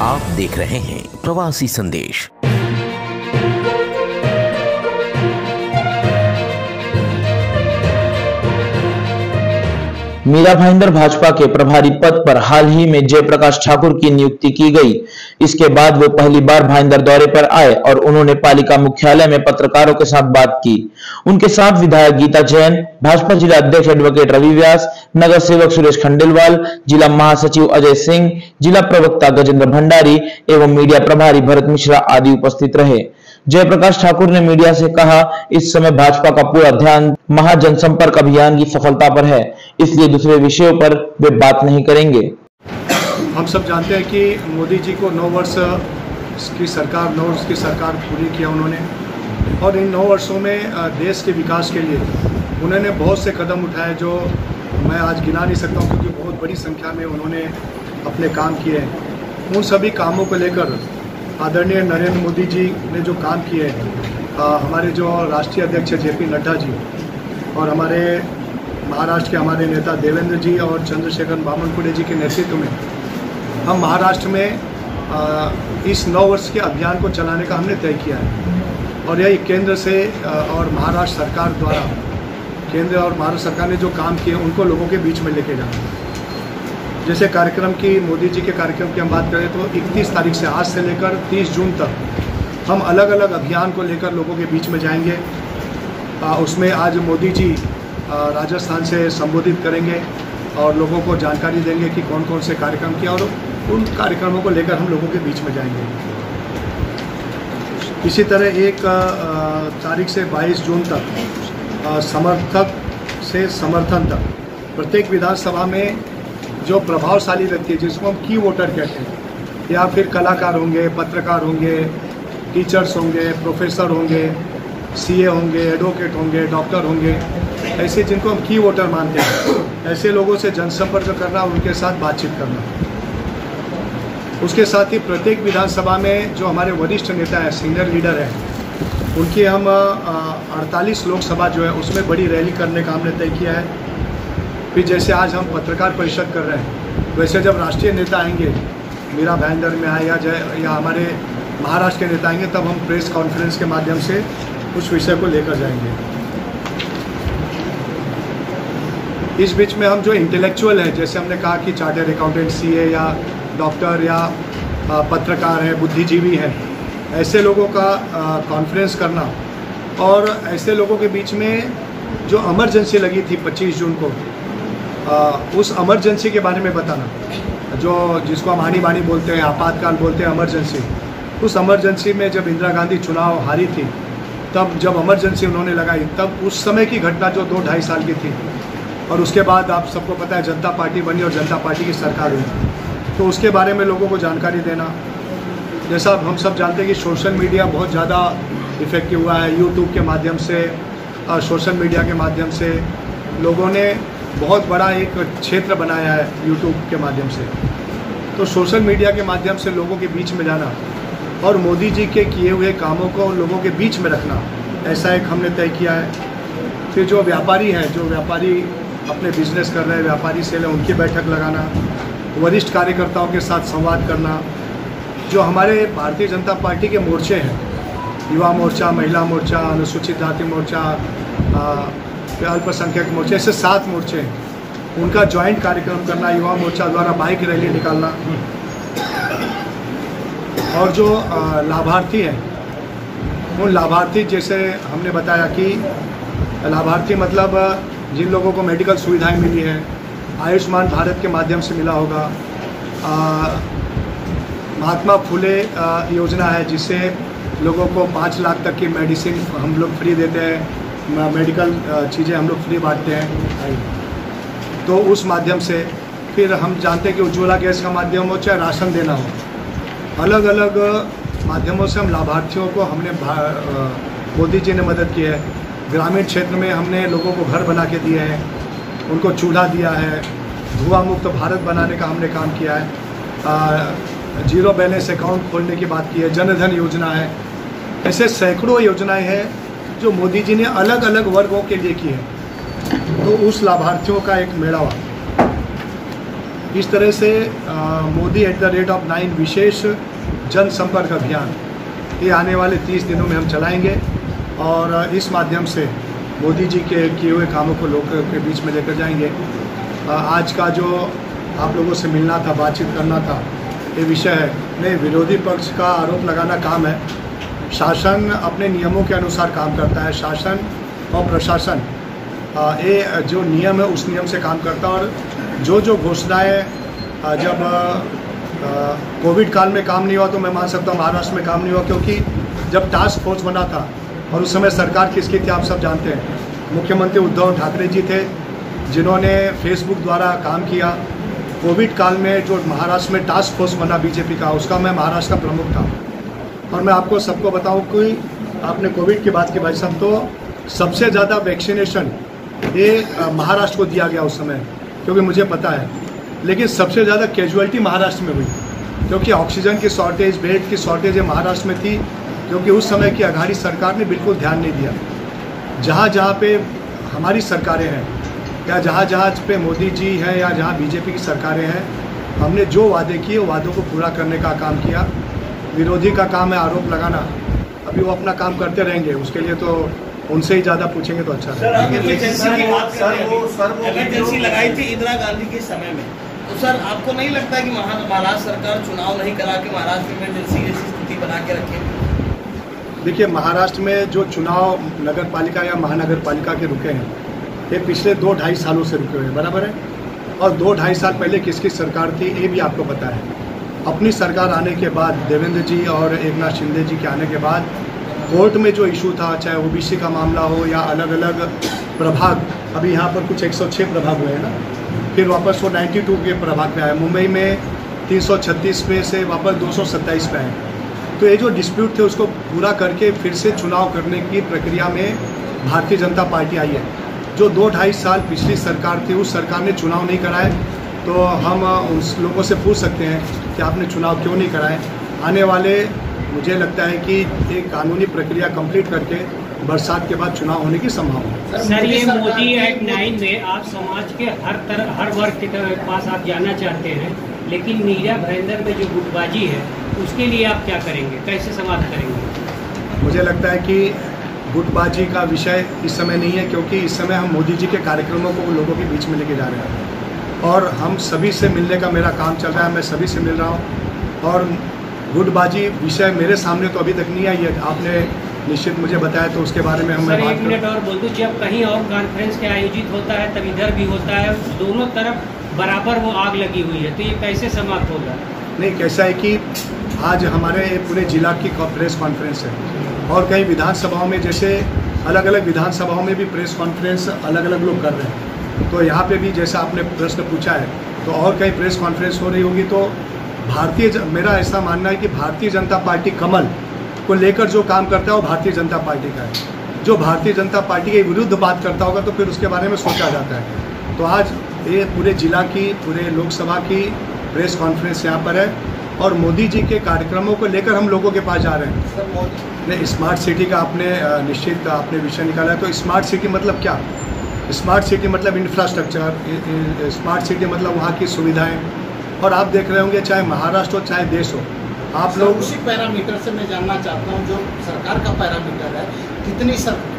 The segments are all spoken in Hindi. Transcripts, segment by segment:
आप देख रहे हैं प्रवासी संदेश। मीरा भाईंदर भाजपा के प्रभारी पद पर हाल ही में जयप्रकाश ठाकुर की नियुक्ति की गई। इसके बाद वो पहली बार भाईंदर दौरे पर आए और उन्होंने पालिका मुख्यालय में पत्रकारों के साथ बात की। उनके साथ विधायक गीता जैन, भाजपा जिला अध्यक्ष एडवोकेट रवि व्यास, नगर सेवक सुरेश खंडेलवाल, जिला महासचिव अजय सिंह, जिला प्रवक्ता गजेंद्र भंडारी एवं मीडिया प्रभारी भरत मिश्रा आदि उपस्थित रहे। जयप्रकाश ठाकुर ने मीडिया से कहा, इस समय भाजपा का पूरा ध्यान महाजनसंपर्क अभियान की सफलता पर है, इसलिए दूसरे विषयों पर वे बात नहीं करेंगे। हम सब जानते हैं कि मोदी जी को 9 वर्ष की सरकार पूरी किया उन्होंने, और इन 9 वर्षों में देश के विकास के लिए उन्होंने बहुत से कदम उठाए जो मैं आज गिना नहीं सकता हूँ, क्योंकि बहुत बड़ी संख्या में उन्होंने अपने काम किए हैं। उन सभी कामों को लेकर आदरणीय नरेंद्र मोदी जी ने जो काम किए हमारे जो राष्ट्रीय अध्यक्ष जेपी नड्डा जी और हमारे महाराष्ट्र के हमारे नेता देवेंद्र जी और चंद्रशेखर बावनकुळे जी के नेतृत्व में हम महाराष्ट्र में इस 9 वर्ष के अभियान को चलाने का हमने तय किया है। और यही केंद्र से और महाराष्ट्र सरकार द्वारा केंद्र और महाराष्ट्र सरकार ने जो काम किए उनको लोगों के बीच में लेके जाना। जैसे कार्यक्रम की मोदी जी के कार्यक्रम की हम बात करें तो 31 तारीख से आज से लेकर 30 जून तक हम अलग अलग अभियान को लेकर लोगों के बीच में जाएंगे। उसमें आज मोदी जी राजस्थान से संबोधित करेंगे और लोगों को जानकारी देंगे कि कौन कौन से कार्यक्रम किया, और उन कार्यक्रमों को लेकर हम लोगों के बीच में जाएंगे। इसी तरह 1 तारीख से 22 जून तक समर्थक से समर्थन तक प्रत्येक विधानसभा में जो प्रभावशाली व्यक्ति जिसको हम की वोटर कहते हैं, या फिर कलाकार होंगे, पत्रकार होंगे, टीचर्स होंगे, प्रोफेसर होंगे, सीए होंगे, एडवोकेट होंगे, डॉक्टर होंगे, ऐसे जिनको हम की वोटर मानते हैं, ऐसे लोगों से जनसंपर्क करना, उनके साथ बातचीत करना। उसके साथ ही प्रत्येक विधानसभा में जो हमारे वरिष्ठ नेता हैं, सीनियर लीडर हैं, उनकी हम 48 लोकसभा जो है उसमें बड़ी रैली करने का हमने तय किया है। फिर जैसे आज हम पत्रकार परिषद कर रहे हैं, वैसे जब राष्ट्रीय नेता आएंगे, मीरा भाईंदर में आए या हमारे महाराष्ट्र के नेता आएंगे, तब हम प्रेस कॉन्फ्रेंस के माध्यम से उस विषय को लेकर जाएंगे। इस बीच में हम जो इंटेलेक्चुअल हैं, जैसे हमने कहा कि चार्टर्ड अकाउंटेंट, सीए या डॉक्टर या पत्रकार हैं, बुद्धिजीवी हैं, ऐसे लोगों का कॉन्फ्रेंस करना, और ऐसे लोगों के बीच में जो इमरजेंसी लगी थी 25 जून को, उस इमरजेंसी के बारे में बताना, जिसको हम आनी बानी बोलते हैं, आपातकाल बोलते हैं, इमरजेंसी। उस इमरजेंसी में जब इंदिरा गांधी चुनाव हारी थी, तब जब इमरजेंसी उन्होंने लगाई, तब उस समय की घटना जो 2-2.5 साल की थी, और उसके बाद आप सबको पता है जनता पार्टी बनी और जनता पार्टी की सरकार हुई, तो उसके बारे में लोगों को जानकारी देना। जैसा हम सब जानते हैं कि सोशल मीडिया बहुत ज़्यादा इफेक्टिव हुआ है। यूट्यूब के माध्यम से और सोशल मीडिया के माध्यम से लोगों ने बहुत बड़ा एक क्षेत्र बनाया है यूट्यूब के माध्यम से। तो सोशल मीडिया के माध्यम से लोगों के बीच में जाना और मोदी जी के किए हुए कामों को लोगों के बीच में रखना, ऐसा एक हमने तय किया है। फिर जो व्यापारी हैं, जो व्यापारी अपने बिजनेस कर रहे हैं, व्यापारी सेल हैं, उनकी बैठक लगाना, वरिष्ठ कार्यकर्ताओं के साथ संवाद करना। जो हमारे भारतीय जनता पार्टी के मोर्चे हैं, युवा मोर्चा, महिला मोर्चा, अनुसूचित जाति मोर्चा, अल्पसंख्यक मोर्चे, ऐसे 7 मोर्चे हैं, उनका ज्वाइंट कार्यक्रम करना, युवा मोर्चा द्वारा बाइक रैली निकालना। और जो लाभार्थी हैं, उन लाभार्थी, जैसे हमने बताया कि लाभार्थी मतलब जिन लोगों को मेडिकल सुविधाएं मिली हैं, आयुष्मान भारत के माध्यम से मिला होगा, महात्मा फुले योजना है जिससे लोगों को 5 लाख तक की मेडिसिन हम लोग फ्री देते हैं, मेडिकल चीज़ें हम लोग फ्री बांटते हैं, तो उस माध्यम से। फिर हम जानते हैं कि उज्ज्वला गैस का माध्यम हो चाहे राशन देना हो, अलग अलग माध्यमों से हम लाभार्थियों को हमने मोदी जी ने मदद की है। ग्रामीण क्षेत्र में हमने लोगों को घर बना के दिए हैं, उनको चूल्हा दिया है, धुआं मुक्त भारत बनाने का हमने काम किया है, 0 बैलेंस अकाउंट खोलने की बात की है, जनधन योजना है। ऐसे सैकड़ों योजनाएं हैं जो मोदी जी ने अलग अलग वर्गों के लिए की है। तो उस लाभार्थियों का एक मेला हुआ। इस तरह से मोदी @9 विशेष जनसंपर्क अभियान ये आने वाले 30 दिनों में हम चलाएंगे और इस माध्यम से मोदी जी के किए हुए कामों को लोगों के बीच में लेकर जाएंगे। आज का जो आप लोगों से मिलना था, बातचीत करना था, ये विषय है नहीं, विरोधी पक्ष का आरोप लगाना काम है। शासन अपने नियमों के अनुसार काम करता है। शासन और प्रशासन ये जो नियम है उस नियम से काम करता है। और जो घोषणाएं जब कोविड काल में काम नहीं हुआ तो मैं मान सकता हूँ महाराष्ट्र में काम नहीं हुआ, क्योंकि जब टास्क फोर्स बना था और उस समय सरकार किसकी थी आप सब जानते हैं। मुख्यमंत्री उद्धव ठाकरे जी थे जिन्होंने फेसबुक द्वारा काम किया। कोविड काल में जो महाराष्ट्र में टास्क फोर्स बना बीजेपी का, उसका मैं महाराष्ट्र का प्रमुख था। और मैं आपको सबको बताऊं कि आपने कोविड की बात की भाई साहब, तो सबसे ज़्यादा वैक्सीनेशन ये महाराष्ट्र को दिया गया उस समय, क्योंकि मुझे पता है। लेकिन सबसे ज़्यादा कैजुअलिटी महाराष्ट्र में हुई, क्योंकि ऑक्सीजन की शॉर्टेज, बेड की शॉर्टेज ये महाराष्ट्र में थी, क्योंकि उस समय की अघाड़ी सरकार ने बिल्कुल ध्यान नहीं दिया। जहाँ जहाँ पे हमारी सरकारें हैं या जहाँ जहाँ पे मोदी जी हैं या जहाँ बीजेपी की सरकारें हैं, हमने जो वादे किए वादों को पूरा करने का काम किया। विरोधी का काम है आरोप लगाना, अभी वो अपना काम करते रहेंगे, उसके लिए तो उनसे ही ज़्यादा पूछेंगे तो अच्छा है। इमरजेंसी लगाई थी इंदिरा गांधी के समय में, तो सर आपको नहीं लगता कि महाराष्ट्र सरकार चुनाव नहीं करा के महाराष्ट्र में इमरजेंसी जैसी स्थिति बना के रखे? देखिए, महाराष्ट्र में जो चुनाव नगर पालिका या महानगर पालिका के रुके हैं, ये पिछले 2-2.5 सालों से रुके हुए हैं, बराबर है। और 2-2.5 साल पहले किसकी सरकार थी ये भी आपको पता है। अपनी सरकार आने के बाद, देवेंद्र जी और एकनाथ शिंदे जी के आने के बाद, कोर्ट में जो इशू था, चाहे ओबीसी का मामला हो या अलग अलग प्रभाग, अभी यहाँ पर कुछ 106 प्रभाग हुए हैं ना, फिर वापस वो 92 के प्रभाग पे आए। मुंबई में 336 पे से वापस 227 पे आए। तो ये जो डिस्प्यूट थे उसको पूरा करके फिर से चुनाव करने की प्रक्रिया में भारतीय जनता पार्टी आई है। जो 2-2.5 साल पिछली सरकार थी उस सरकार ने चुनाव नहीं कराए, तो हम उन लोगों से पूछ सकते हैं कि आपने चुनाव क्यों नहीं कराए। आने वाले मुझे लगता है कि एक कानूनी प्रक्रिया कंप्लीट करके बरसात के बाद चुनाव होने की संभावना है। सर, ये मोदी @9 में आप समाज के हर वर्ग के पास आप जाना चाहते हैं, लेकिन मीडिया भाईंदर में जो गुटबाजी है उसके लिए आप क्या करेंगे, कैसे समाप्त करेंगे? मुझे लगता है कि गुटबाजी का विषय इस समय नहीं है, क्योंकि इस समय हम मोदी जी के कार्यक्रमों को लोगों के बीच में लेके जा रहे हैं और हम सभी से मिलने का मेरा काम चल रहा है। मैं सभी से मिल रहा हूँ और गुटबाजी विषय मेरे सामने तो अभी तक नहीं आई है। आपने निश्चित मुझे बताया तो उसके बारे में हम सर, 1 मिनट और बोल दूँ, जब कहीं और कॉन्फ्रेंस के आयोजित होता है तब इधर भी होता है, दोनों तरफ बराबर वो आग लगी हुई है, तो ये कैसे समाप्त होगा? नहीं, कैसा है कि आज हमारे पूरे जिला की प्रेस कॉन्फ्रेंस है और कई विधानसभाओं में, जैसे अलग अलग विधानसभाओं में भी प्रेस कॉन्फ्रेंस अलग अलग लोग कर रहे हैं, तो यहाँ पे भी जैसा आपने प्रश्न पूछा है तो और कई प्रेस कॉन्फ्रेंस हो रही होगी। तो मेरा ऐसा मानना है कि भारतीय जनता पार्टी कमल को लेकर जो काम करता है वो भारतीय जनता पार्टी का है। जो भारतीय जनता पार्टी के विरुद्ध बात करता होगा तो फिर उसके बारे में सोचा जाता है। तो आज ये पूरे जिला की, पूरे लोकसभा की प्रेस कॉन्फ्रेंस यहाँ पर है और मोदी जी के कार्यक्रमों को लेकर हम लोगों के पास जा रहे हैं। नहीं, स्मार्ट सिटी का आपने निश्चित आपने विषय निकाला है। तो स्मार्ट सिटी मतलब क्या? स्मार्ट सिटी मतलब इंफ्रास्ट्रक्चर, स्मार्ट सिटी मतलब वहाँ की सुविधाएं। और आप देख रहे होंगे चाहे महाराष्ट्र हो चाहे देश हो, आप लोग उसी पैरामीटर से मैं जानना चाहता हूँ जो सरकार का पैरामीटर है,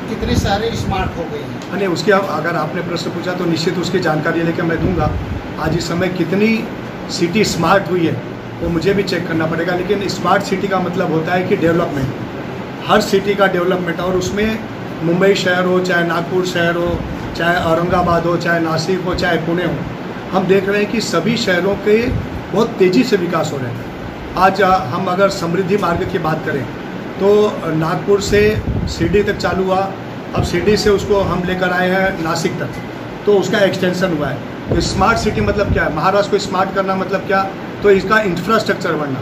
कितनी सारे स्मार्ट हो गई हैं। अरे उसके अगर आपने प्रश्न पूछा तो निश्चित उसकी जानकारी लेकर मैं दूंगा। आज इस समय कितनी सिटी स्मार्ट हुई है वो मुझे भी चेक करना पड़ेगा, लेकिन स्मार्ट सिटी का मतलब होता है कि डेवलपमेंट, हर सिटी का डेवलपमेंट। और उसमें मुंबई शहर हो, चाहे नागपुर शहर हो, चाहे औरंगाबाद हो, चाहे नासिक हो, चाहे पुणे हो, हम देख रहे हैं कि सभी शहरों के बहुत तेज़ी से विकास हो रहे हैं। आज हम अगर समृद्धि मार्ग की बात करें तो नागपुर से शिरडी तक चालू हुआ, अब शिरडी से उसको हम लेकर आए हैं नासिक तक, तो उसका एक्सटेंशन हुआ है। तो स्मार्ट सिटी मतलब क्या है? महाराष्ट्र को स्मार्ट करना मतलब क्या? तो इसका इंफ्रास्ट्रक्चर बढ़ना।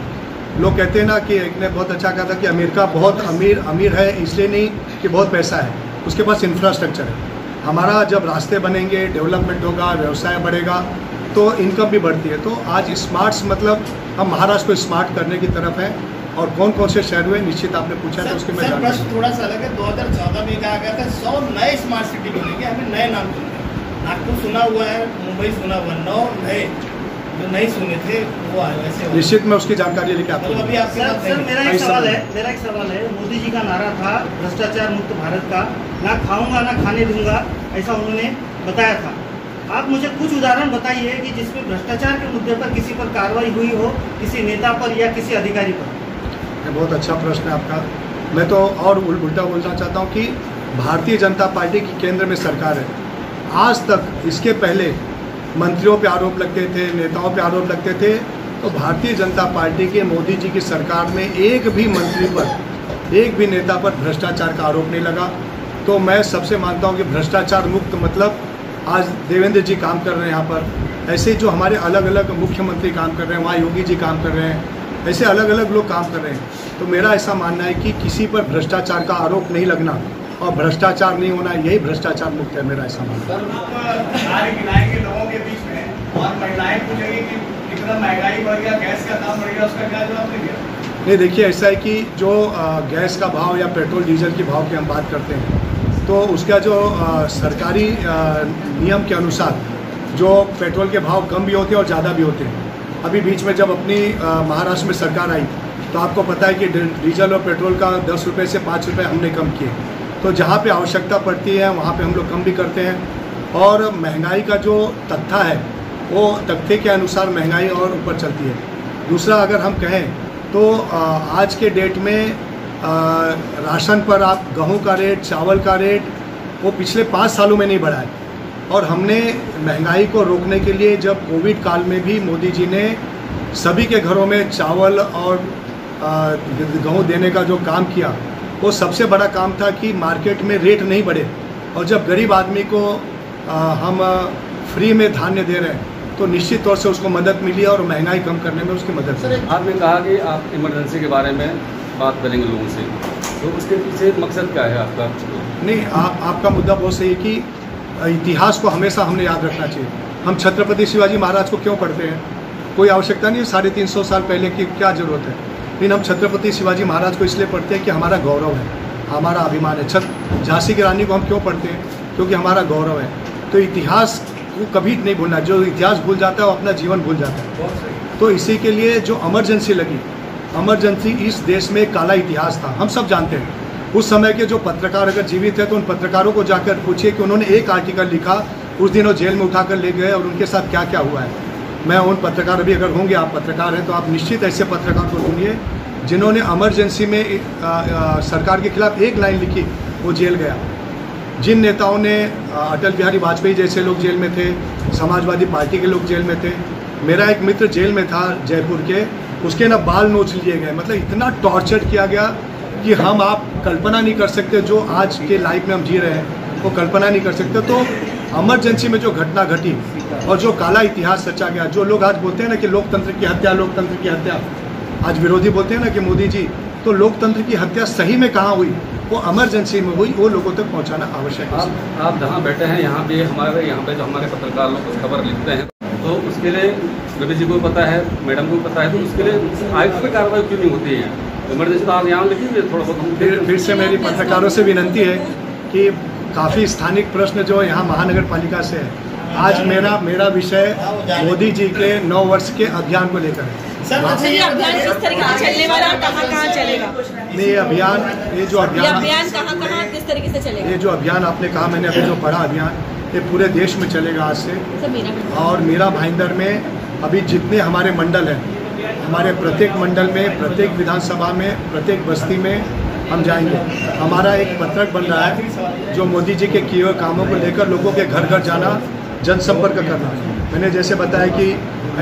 लोग कहते हैं ना कि एक ने बहुत अच्छा कहा था कि अमेरिका बहुत अमीर है इसलिए नहीं कि बहुत पैसा है, उसके पास इंफ्रास्ट्रक्चर है। हमारा जब रास्ते बनेंगे, डेवलपमेंट होगा, व्यवसाय बढ़ेगा तो इनकम भी बढ़ती है। तो आज स्मार्ट मतलब हम महाराष्ट्र को स्मार्ट करने की तरफ हैं। और कौन कौन से शहर हुए निश्चित आपने पूछा तो उसके मैं जानता हूं। प्रश्न थोड़ा सा अलग है। 2014 में कहा गया था 100 नए स्मार्ट सिटी बनेंगे, हमें नए नाम सुने। नागपुर सुना हुआ है, मुंबई सुना हुआ, 9 नए जो नहीं सुने थे वो आए वैसे निश्चित में उसकी जानकारी लेके आपको अभी आपके साथ सर मेरा एक सवाल है मोदी जी का नारा था भ्रष्टाचार मुक्त भारत का, ना खाऊंगा ना खाने दूंगा, ऐसा उन्होंने बताया था। आप मुझे कुछ उदाहरण बताइए कि जिसमें भ्रष्टाचार के मुद्दे पर किसी पर कार्रवाई हुई हो, किसी नेता पर या किसी अधिकारी पर। बहुत अच्छा प्रश्न है आपका। मैं तो और उल्टा बोलना चाहता हूँ कि भारतीय जनता पार्टी की केंद्र में सरकार है। आज तक इसके पहले मंत्रियों पे आरोप लगते थे, नेताओं पे आरोप लगते थे, तो भारतीय जनता पार्टी के मोदी जी की सरकार में एक भी मंत्री पर, एक भी नेता पर भ्रष्टाचार का आरोप नहीं लगा। तो मैं सबसे मानता हूँ कि भ्रष्टाचार मुक्त मतलब आज देवेंद्र जी काम कर रहे हैं यहाँ पर, ऐसे जो हमारे अलग अलग मुख्यमंत्री काम कर रहे हैं, वहाँ योगी जी काम कर रहे हैं, ऐसे अलग अलग लोग काम कर रहे हैं। तो मेरा ऐसा मानना है कि किसी पर भ्रष्टाचार का आरोप नहीं लगना और भ्रष्टाचार नहीं होना, यही भ्रष्टाचार मुक्त है, मेरा ऐसा मानना है। लोगों के बीच में और महिलाएं पूछेंगी कि कितना महंगाई बढ़ गया, गैस का दाम बढ़ गया, उसका क्या जवाब देंगे? नहीं, देखिए ऐसा है कि जो गैस का भाव या पेट्रोल डीजल के भाव की हम बात करते हैं, तो उसका जो सरकारी नियम के अनुसार जो पेट्रोल के भाव कम भी होते हैं और ज़्यादा भी होते हैं। अभी बीच में जब अपनी महाराष्ट्र में सरकार आई तो आपको पता है कि डीजल और पेट्रोल का 10 रुपये से 5 रुपये हमने कम किए। तो जहाँ पे आवश्यकता पड़ती है वहाँ पे हम लोग कम भी करते हैं। और महंगाई का जो तथ्य है वो तथ्य के अनुसार महंगाई और ऊपर चलती है। दूसरा अगर हम कहें तो आज के डेट में राशन पर आप गेहूं का रेट, चावल का रेट वो पिछले 5 सालों में नहीं बढ़ा है। और हमने महंगाई को रोकने के लिए जब कोविड काल में भी मोदी जी ने सभी के घरों में चावल और गेहूं देने का जो काम किया, वो सबसे बड़ा काम था कि मार्केट में रेट नहीं बढ़े। और जब गरीब आदमी को हम फ्री में धान्य दे रहे हैं तो निश्चित तौर से उसको मदद मिली और महंगाई कम करने में उसकी मदद मिली। आपने कहा कि आप इमरजेंसी के बारे में बात करेंगे लोगों से, तो उसके पीछे मकसद क्या है आपका? नहीं, आपका मुद्दा बहुत सही है कि इतिहास को हमेशा हमने याद रखना चाहिए। हम छत्रपति शिवाजी महाराज को क्यों पढ़ते हैं? कोई आवश्यकता नहीं है 350 साल पहले की क्या ज़रूरत है, लेकिन हम छत्रपति शिवाजी महाराज को इसलिए पढ़ते हैं कि हमारा गौरव है, हमारा अभिमान है। झांसी की रानी को हम क्यों पढ़ते हैं? क्योंकि हमारा गौरव है। तो इतिहास को कभी नहीं भूलना, जो इतिहास भूल जाता है वो अपना जीवन भूल जाता है। तो इसी के लिए जो इमरजेंसी लगी, इमरजेंसी इस देश में एक काला इतिहास था, हम सब जानते हैं। उस समय के जो पत्रकार अगर जीवित है तो उन पत्रकारों को जाकर पूछिए कि उन्होंने एक आर्टिकल लिखा, उस दिन वो जेल में उठाकर ले गए और उनके साथ क्या क्या हुआ है। मैं उन पत्रकार, अभी अगर होंगे आप पत्रकार हैं तो आप निश्चित ऐसे पत्रकार को ढूंढिए जिन्होंने इमरजेंसी में सरकार के खिलाफ एक लाइन लिखी, वो जेल गया। जिन नेताओं ने, अटल बिहारी वाजपेयी जैसे लोग जेल में थे, समाजवादी पार्टी के लोग जेल में थे। मेरा एक मित्र जेल में था जयपुर के, उसके ना बाल नोच लिए गए। मतलब इतना टॉर्चर किया गया कि हम आप कल्पना नहीं कर सकते। जो आज के लाइफ में हम जी रहे हैं वो कल्पना नहीं कर सकते। तो इमरजेंसी में जो घटना घटी और जो काला इतिहास रचा गया, जो लोग आज बोलते हैं ना कि लोकतंत्र की हत्या, लोकतंत्र की हत्या, आज विरोधी बोलते हैं ना कि मोदी जी, तो लोकतंत्र की हत्या सही में कहाँ हुई? वो इमरजेंसी में हुई। वो लोगों तक पहुँचाना आवश्यक है। आप जहाँ बैठे हैं यहाँ पे जो हमारे पत्रकार लोग कुछ खबर लिखते हैं, तो उसके लिए रवि जी को पता है, मैडम को पता है, तो उसके लिए आयुक्त पर कार्रवाई क्यों नहीं होती है? इमरजेंसी तो आप यहाँ लिखिए थोड़ा बहुत। फिर से मेरी पत्रकारों से विनंती है कि काफ़ी स्थानिक प्रश्न जो यहाँ महानगर पालिका से है। आज मेरा विषय मोदी जी के 9 वर्ष के अभियान को लेकर है। अच्छा, ये अभियान किस तरीके से चलने वाला और कहाँ चलेगा? नहीं, ये जो अभियान कहाँ किस तरीके से चलेगा? ये जो अभियान आपने कहा, मैंने अभी जो पढ़ा अभियान, ये पूरे देश में चलेगा आज से। और मीरा भाईंदर में अभी जितने हमारे मंडल हैं, हमारे प्रत्येक मंडल में, प्रत्येक विधानसभा में, प्रत्येक बस्ती में हम जाएंगे। हमारा एक पत्रक बन रहा है जो मोदी जी के किए हुए कामों को लेकर लोगों के घर घर जाना, जनसंपर्क करना। मैंने जैसे बताया कि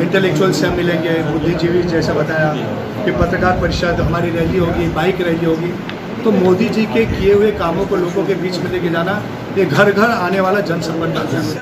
इंटेलेक्चुअल से हम मिलेंगे, बुद्धिजीवी जैसे बताया कि पत्रकार परिषद, हमारी रैली होगी, बाइक रैली होगी। तो मोदी जी के किए हुए कामों को लोगों के बीच में लेके जाना, ये घर घर आने वाला जनसंपर्क अभियान है।